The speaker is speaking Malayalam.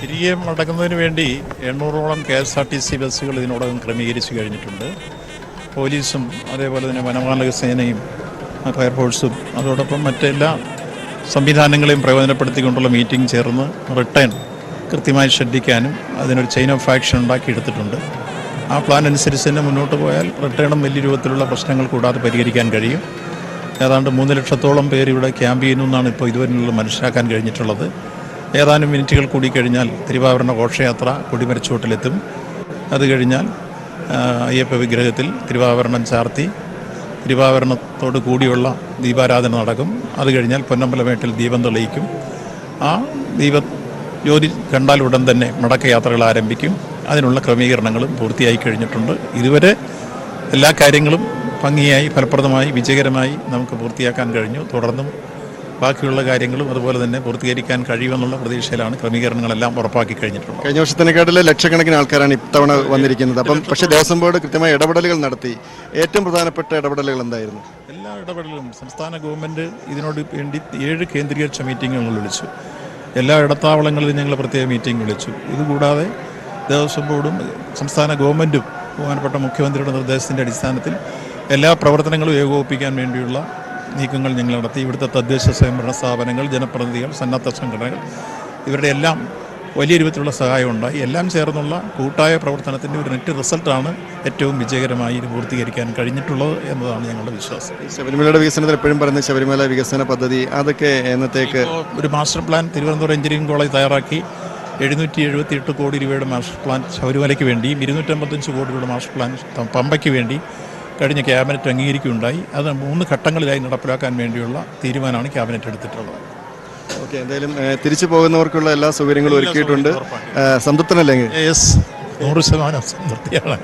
തിരികെ മടങ്ങുന്നതിന് വേണ്ടി 800ഓളം KSRTC ബസ്സുകൾ ഇതിനോടകം ക്രമീകരിച്ചു കഴിഞ്ഞിട്ടുണ്ട്. പോലീസും അതേപോലെ തന്നെ വനപാലക സേനയും ഫയർഫോഴ്സും അതോടൊപ്പം മറ്റെല്ലാ സംവിധാനങ്ങളെയും പ്രയോജനപ്പെടുത്തിക്കൊണ്ടുള്ള മീറ്റിംഗ് ചേർന്ന് റിട്ടേൺ കൃത്യമായി ശ്രദ്ധിക്കാനും അതിനൊരു ചെയിൻ ഓഫ് ആക്ഷൻ ഉണ്ടാക്കിയെടുത്തിട്ടുണ്ട്. ആ പ്ലാൻ അനുസരിച്ച് തന്നെ മുന്നോട്ട് പോയാൽ റിട്ടേണും വലിയ രൂപത്തിലുള്ള പ്രശ്നങ്ങൾ കൂടാതെ പരിഹരിക്കാൻ കഴിയും. ഏതാണ്ട് 3 ലക്ഷത്തോളം പേര് ഇവിടെ ക്യാമ്പ് ചെയ്യുന്നതെന്നാണ് ഇപ്പോൾ ഇതുവരെയുള്ള മനസ്സിലാക്കാൻ കഴിഞ്ഞിട്ടുള്ളത്. ഏതാനും മിനിറ്റുകൾ കൂടി കഴിഞ്ഞാൽ തിരുവാഭരണ ഘോഷയാത്ര കൊടിമരച്ചുവട്ടിലെത്തും. അത് കഴിഞ്ഞാൽ അയ്യപ്പ വിഗ്രഹത്തിൽ തിരുവാഭരണം ചാർത്തി തിരുവാഭരണത്തോട് കൂടിയുള്ള ദീപാരാധന നടക്കും. അത് കഴിഞ്ഞാൽ പൊന്നമ്പലമേട്ടിൽ ദീപം തെളിയിക്കും. ആ ജ്യോതി കണ്ടാൽ ഉടൻ തന്നെ മടക്കയാത്രകൾ ആരംഭിക്കും. അതിനുള്ള ക്രമീകരണങ്ങളും പൂർത്തിയായി കഴിഞ്ഞിട്ടുണ്ട്. ഇതുവരെ എല്ലാ കാര്യങ്ങളും ഭംഗിയായി ഫലപ്രദമായി വിജയകരമായി നമുക്ക് പൂർത്തിയാക്കാൻ കഴിഞ്ഞു. തുടർന്നും ബാക്കിയുള്ള കാര്യങ്ങളും അതുപോലെ തന്നെ പൂർത്തീകരിക്കാൻ കഴിയുമെന്നുള്ള പ്രതീക്ഷയിലാണ് ക്രമീകരണങ്ങളെല്ലാം ഉറപ്പാക്കി കഴിഞ്ഞിട്ടുള്ളത്. കഴിഞ്ഞ വർഷത്തിനെക്കാട്ടിലെ ലക്ഷക്കണക്കിന് ആൾക്കാരാണ് ഇത്തവണ വന്നിരിക്കുന്നത്. അപ്പം പക്ഷേ ദേവസ്വം ബോർഡ് കൃത്യമായ ഇടപെടലുകൾ നടത്തി. ഏറ്റവും പ്രധാനപ്പെട്ട ഇടപെടലുകൾ എന്തായിരുന്നു? എല്ലാ ഇടപെടലും സംസ്ഥാന ഗവൺമെൻറ് ഇതിനോട് വേണ്ടി 7 കേന്ദ്രീകരിച്ച മീറ്റിങ്ങുകൾ വിളിച്ചു. എല്ലാ ഇടത്താവളങ്ങളിലും ഞങ്ങൾ പ്രത്യേക മീറ്റിംഗ് വിളിച്ചു. ഇതുകൂടാതെ ദേവസ്വം ബോർഡും സംസ്ഥാന ഗവൺമെൻറ്റും ബഹുമാനപ്പെട്ട മുഖ്യമന്ത്രിയുടെ നിർദ്ദേശത്തിൻ്റെ അടിസ്ഥാനത്തിൽ എല്ലാ പ്രവർത്തനങ്ങളും ഏകോപിപ്പിക്കാൻ വേണ്ടിയുള്ള നീക്കങ്ങൾ ഞങ്ങൾ നടത്തി. ഇവിടുത്തെ തദ്ദേശ സ്വയംഭരണ സ്ഥാപനങ്ങൾ, ജനപ്രതിനിധികൾ, സന്നദ്ധ സംഘടനകൾ ഇവരുടെ എല്ലാം വലിയ രൂപത്തിലുള്ള സഹായം ഉണ്ടായി. എല്ലാം ചേർന്നുള്ള കൂട്ടായ പ്രവർത്തനത്തിൻ്റെ ഒരു നെറ്റ് റിസൾട്ടാണ് ഏറ്റവും വിജയകരമായി ഇത് പൂർത്തീകരിക്കാൻ കഴിഞ്ഞിട്ടുള്ളത് എന്നതാണ് ഞങ്ങളുടെ വിശ്വാസം. ശബരിമലയുടെ വികസനത്തിൽ എപ്പോഴും പറയുന്നത് ശബരിമല വികസന പദ്ധതി, അതൊക്കെ എന്നത്തേക്ക് ഒരു master plan Thiruvananthapuram engineering college തയ്യാറാക്കി 778 കോടി രൂപയുടെ മാസ്റ്റർ പ്ലാൻ ശബരിമലയ്ക്ക് വേണ്ടിയും 255 കോടി രൂപയുടെ മാസ്റ്റർ പ്ലാൻ പമ്പയ്ക്ക് വേണ്ടി കഴിഞ്ഞ ക്യാബിനറ്റ് അംഗീകരിക്കുകയുണ്ടായി. അത് 3 ഘട്ടങ്ങളിലായി നടപ്പിലാക്കാൻ വേണ്ടിയുള്ള തീരുമാനമാണ് ക്യാബിനറ്റ് എടുത്തിട്ടുള്ളത്. ഓക്കെ, എന്തായാലും തിരിച്ചു പോകുന്നവർക്കുള്ള എല്ലാ സൗകര്യങ്ങളും ഒരുക്കിയിട്ടുണ്ട്. സംതൃപ്തനല്ലേ? യെസ്, 100% സംതൃപ്തിയാണ്.